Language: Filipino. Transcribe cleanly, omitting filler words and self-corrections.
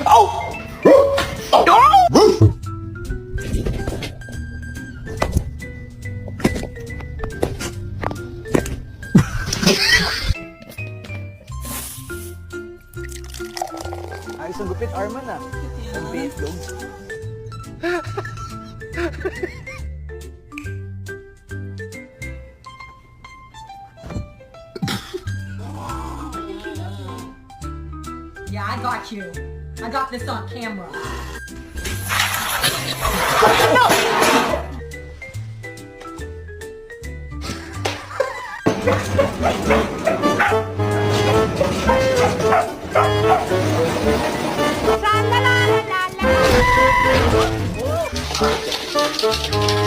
Oh! Ayos ang gupit, Arman ah. Ang bitlog. Yeah, I got you. I got this on camera. La la la la la la.